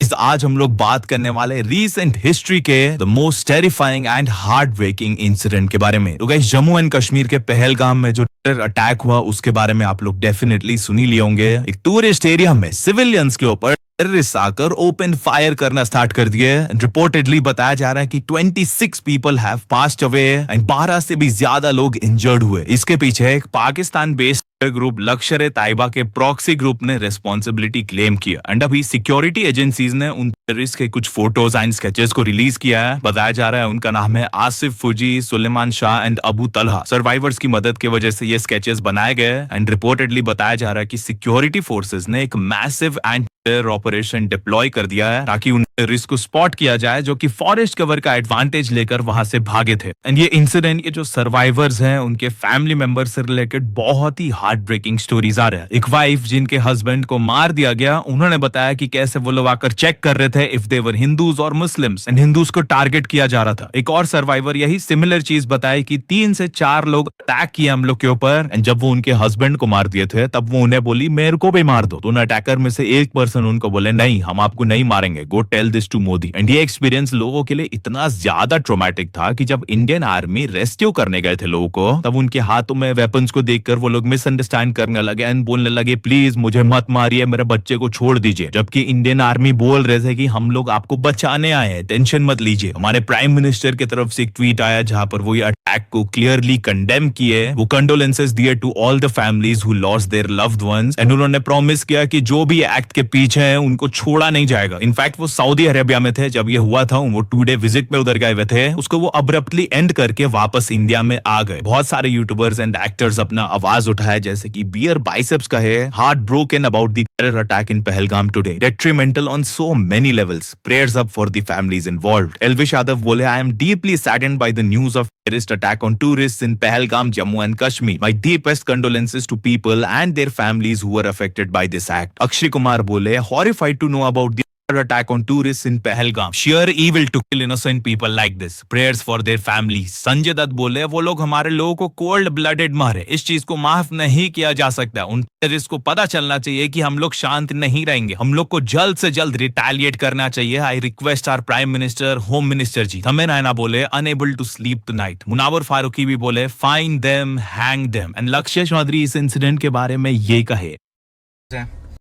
Guys आज हम लोग बात करने वाले रीसेंट हिस्ट्री के the most terrifying and heart breaking incident के बारे में। तो गाइस जम्मू एंड कश्मीर के पहलगाम में जो टेरर अटैक हुआ उसके बारे में आप लोग डेफिनेटली सुनी लिए होंगे। एक टूरिस्ट एरिया में सिविलियंस के ऊपर टेररिस्ट आकर ओपन फायर करना स्टार्ट कर दिए। रिपोर्टेडली बताया जा रहा है कि 26 people have passed away and 12 से भी ज्यादा लोग इंजर्ड हुए। इसके पीछे एक पाकिस्तान बेस्ड ग्रुप लश्कर ए तैयबा के प्रॉक्सी ग्रुप ने रिस्पॉन्सिबिलिटी क्लेम किया एंड अभी सिक्योरिटी एजेंसीज ने उन टेररिस्ट के कुछ फोटोज एंड स्केचेस को रिलीज किया है। बताया जा रहा है उनका नाम है आसिफ फुजी, सुलेमान शाह एंड अबू तलहा। सर्वाइवर्स की मदद की वजह से ये स्केचेस बनाए गए एंड रिपोर्टेडली बताया जा रहा है कि सिक्योरिटी फोर्सेस ने एक मैसिव एंड ऑपरेशन डिप्लॉय कर दिया है ताकि उन टेररिस्ट को स्पॉट किया जाए जो कि फॉरेस्ट कवर का एडवांटेज लेकर वहां से भागे थे। एंड ये इंसिडेंट ये जो सर्वाइवर्स हैं उनके फैमिली मेंबर्स से रिलेटेड बहुत ही हार्ट ब्रेकिंग स्टोरीज आ रहे हैं। एक वाइफ जिनके हस्बैंड को मार दिया गया, उन्होंने बताया कि कैसे वो लोग आकर चेक कर रहे थे इफ दे वर हिंदूज और मुस्लिम्स एंड हिंदूज को टारगेट किया जा रहा था। एक और सर्वाइवर यही सिमिलर चीज बताई कि 3 से 4 लोग अटैक किए हम लोग के ऊपर एंड जब वो उनके हस्बैंड को मार दिए थे तब वो उन्हें बोली मेरे को भी मार दो। तो उन अटैकर में से एक पर्सन उनको बोले नहीं हम आपको नहीं मारेंगे, go tell this to Modi. And ये एक्सपीरियंस लोगों के लिए इतना ज्यादा ट्रॉमेटिक था कि जब इंडियन आर्मी रेस्क्यू करने गए थे लोगों को तब उनके हाथों में वेपन्स को देखकर वो लोग मिसअंडरस्टैंड करने लगे एंड बोलने लगे प्लीज मुझे मत मारिए, मेरे बच्चे को छोड़ दीजिए। जबकि इंडियन आर्मी बोल रहे थे कि हम लोग आपको बचाने आए हैं, टेंशन मत लीजिए। हमारे प्राइम मिनिस्टर की तरफ से एक ट्वीट आया जहां पर वो ये अटैक को क्लियरली कंडेम किए। वो कंडोलेंसेस दिए to all the families who lost their loved ones and उन्होंने प्रॉमिस किया कि जो भी एक्ट के पीछे है उनको छोड़ा नहीं जाएगा। इनफैक्ट वो सऊदी अरेबिया में थे जब ये हुआ था, वो 2 डे विजिट में उधर गए हुए थे, उसको वो अब्रप्टली एंड करके वापस इंडिया में आ गए। बहुत सारे यूट्यूबर्स एंड एक्टर्स अपना आवाज उठाए जैसे कि बियर बाइसेप्स का है heart broken about the terror attack in Pahalgam today, detrimental on so many levels, prayers up for the families involved। Elvish Yadav बोले I am deeply saddened by the news of terrorist attack on tourists in Pahalgam, Jammu and Kashmir. My deepest condolences to people and their families who were affected by this act। Akshay Kumar बोले horrified to know about the attack on tourists in Pahalgam, sheer evil to kill innocent people like this, prayers for their families। Sanjay Dutt बोले वो लोग हमारे लोगों को cold blooded मारे, इस चीज को माफ नहीं किया जा सकता। उन टेररिस्ट को पता चलना चाहिए कि हम लोग शांत नहीं रहेंगे, हम लोग को जल्द से जल्द रिटेलिएट करना चाहिए। I request our prime minister, home minister ji. हमें नैना बोले unable to sleep tonight. Munawar Faruqui भी बोले find them, hang them. And Lakshya Chaudhary इस इंसिडेंट के बारे में ये कहे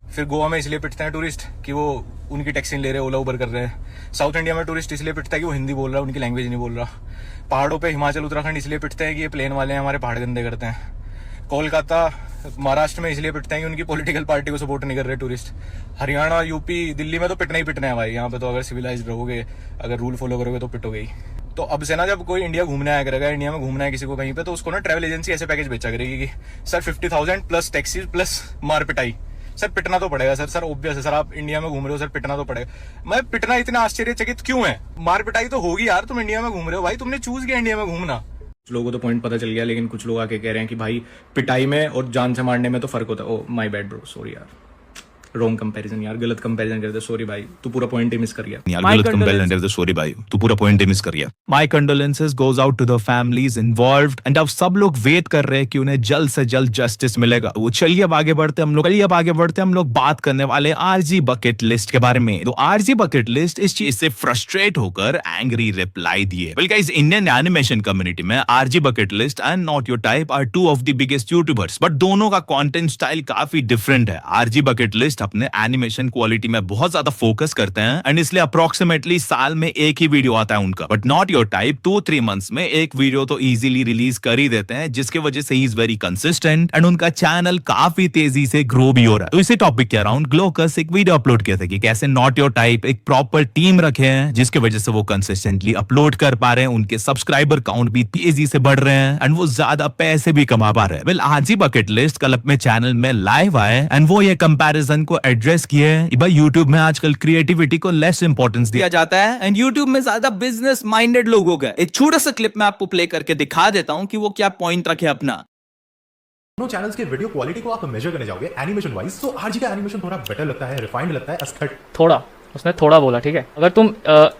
फिर गोवा में इसलिए पिटते हैं टूरिस्ट कि वो उनकी टैक्सी ले रहे, ओला उबर कर रहे हैं। साउथ इंडिया में टूरिस्ट इसलिए पिटता है कि वो हिंदी बोल रहा है, उनकी लैंग्वेज नहीं बोल रहा। पहाड़ों पे हिमाचल उत्तराखंड इसलिए पिटते हैं कि ये प्लेन वाले हैं, हमारे पहाड़ गंदे करते हैं। कोलकाता महाराष्ट्र में इसलिए पिटते हैं कि उनकी पॉलिटिकल पार्टी को सपोर्ट नहीं कर रहे टूरिस्ट। हरियाणा यूपी दिल्ली में तो पिटना ही पिटना है भाई। यहाँ पे तो अगर सिविलाइज रहोगे, अगर रूल फॉलो करोगे तो पिटोगे ही। तो अब से ना जब कोई इंडिया घूमने आया करेगा, इंडिया में घूमना है किसी को कहीं पे, तो उसको ना ट्रैवल एजेंसी ऐसे पैकेज बेचा करेगी कि सर 50,000 प्लस टैक्सी प्लस मार पिटाई। सर पिटना तो पड़ेगा सर ऑब्वियस है सर, आप इंडिया में घूम रहे हो सर, पिटना तो पड़ेगा। मैं पिटना इतना आश्चर्यचकित क्यों है? मार पिटाई तो होगी यार, तुम इंडिया में घूम रहे हो भाई, तुमने चूज किया इंडिया में घूमना। कुछ लोगों को तो पॉइंट पता चल गया, लेकिन कुछ लोग आके कह रहे हैं कि भाई पिटाई में और जान से मारने में तो फर्क होता है। Oh my bad bro, sorry यार, रॉन्ग कंपैरिजन यार, गलत कंपैरिजन कर दे, सॉरी भाई, तू पूरा पॉइंट ही मिस कर गया यार, गलत कंपैरिजन कर दे, सॉरी भाई, तू पूरा पॉइंट ही मिस कर गया। My condolences goes out to the families involved and अब सब लोग वेट कर रहे हैं कि उन्हें जल्द से जल्द जस्टिस मिलेगा। वो चलिए अब आगे बढ़ते हम लोग बात करने वाले आरजी बकेट लिस्ट के बारे में। तो आरजी बकेट लिस्ट इस चीज से फ्रस्ट्रेट होकर एंग्री रिप्लाई दिए। Well guys, Indian animation community में RG Bucket List and Not Your Type are 2 of the biggest YouTubers, but दोनों का कंटेंट स्टाइल काफी डिफरेंट है। आरजी बकेट लिस्ट अपने एनिमेशन क्वालिटी में बहुत ज्यादा फोकस करते हैं एंड इसलिए अप्रोक्सीमेटली साल में एक ही वीडियो आता है उनका। But not Your type 2-3 months में एक वीडियो तो इजीली रिलीज कर ही देते हैं, जिसकी वजह से he is very consistent and उनका चैनल काफी तेजी से ग्रो भी हो रहा है। तो इसी टॉपिक के अराउंड ग्लोकस एक वीडियो अपलोड किया था कि कैसे नॉट योर टाइप एक प्रॉपर टीम रखे हैं, जिसकी वजह से वो कंसिस्टेंटली अपलोड कर पा रहे हैं, उनके सब्सक्राइबर काउंट भी तेजी से बढ़ रहे हैं एंड वो ज्यादा पैसे भी कमा पा रहे हैं। वेल आज ही बकेट लिस्ट कल अपने चैनल में लाइव आए एंड वो ये कंपैरिजन को एड्रेस किए भाई यूट्यूब में आजकल क्रिएटिविटी को लेस इंपॉर्टेंस दिया जाता है एंड यूट्यूब में ज्यादा बिजनेस माइंडेड लोग हो गए। एक छोटा सा क्लिप मैं आपको प्ले करके दिखा देता हूं कि वो क्या पॉइंट रखे अपना। दोनों चैनल्स के वीडियो क्वालिटी को आप मेजर करने जाओगे एनिमेशन वाइज, तो आरजी का एनिमेशन थोड़ा बेटर लगता है, रिफाइंड लगता है, एस्थेटिक थोड़ा, उसने थोड़ा बोला, ठीक है। अगर तुम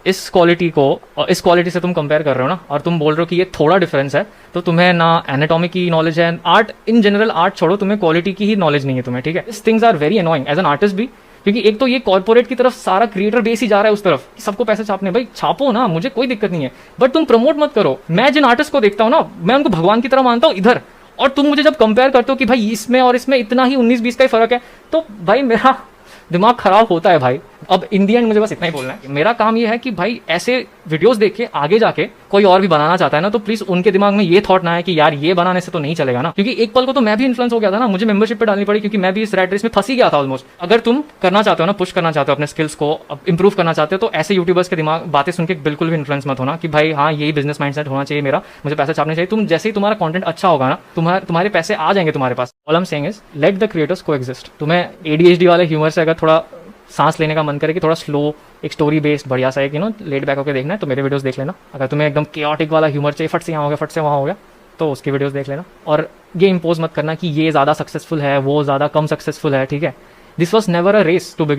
इस क्वालिटी को और इस क्वालिटी से तुम कंपेयर कर रहे हो ना, और तुम बोल रहे हो कि ये थोड़ा डिफरेंस है, तो तुम्हें ना एनाटॉमी की नॉलेज है, आर्ट इन जनरल, आर्ट छोड़ो, तुम्हें क्वालिटी की ही नॉलेज नहीं है तुम्हें, ठीक है। This things are very annoying as an artist भी, क्योंकि एक तो ये कॉर्पोरेट की तरफ सारा क्रिएटर बेस ही जा रहा है उस तरफ कि सबको पैसे छापने, भाई छापो ना, मुझे कोई दिक्कत नहीं है, बट तुम प्रमोट मत करो। मैं जिन आर्टिस्ट को देखता हूँ ना, मैं उनको भगवान की तरह मानता हूँ इधर, और तुम मुझे जब कंपेयर करते हो कि भाई इसमें और इसमें इतना ही 19-20 का ही फर्क है, तो भाई मेरा दिमाग खराब होता है भाई। अब इन दी एंड मुझे बस इतना ही बोलना है, मेरा काम ये है कि भाई ऐसे वीडियोस देख के आगे जाके कोई और भी बनाना चाहता है ना, तो प्लीज उनके दिमाग में ये थॉट ना है कि यार ये बनाने से तो नहीं चलेगा ना, क्योंकि एक पल को तो मैं भी इन्फ्लुएंस हो गया था ना, मुझे मेंबरशिप पे डालनी पड़ी, क्योंकि मैं भी इस रैट रेस में फंसी गया था ऑलमोस्ट। अगर तुम करना चाहते हो ना, पुश करना चाहते हो अपने स्किल्स को, इंप्रूव करना चाहते हो, तो ऐसे यूट्यूबर्स के दिमाग बातें सुन के बिल्कुल भी इन्फ्लुएंस मत होना कि भाई हाँ यही बिजनेस माइंडसेट होना चाहिए मेरा, मुझे पैसे छापने चाहिए। तुम जैसे ही तुम्हारा कंटेंट अच्छा होगा ना, तुम्हारे पैसे आ जाएंगे तुम्हारे पास। All I am saying is let the creators coexist. तुम्हें ADHD वाले ह्यूमर से अगर थोड़ा सांस लेने का मन करे कि थोड़ा स्लो, एक स्टोरी बेस्ड बढ़िया सा, एक लेट बैक होकर देखना है, तो मेरे वीडियोस देख लेना। अगर तुम्हें एकदम केओटिक वाला ह्यूमर चाहिए, फट से यहाँ हो गया, फट से वहाँ हो गया, तो उसकी वीडियोस देख लेना। और ये इम्पोज मत करना कि ये ज़्यादा सक्सेसफुल है, वो ज़्यादा कम सक्सेसफुल है, ठीक है। This was never a race to begin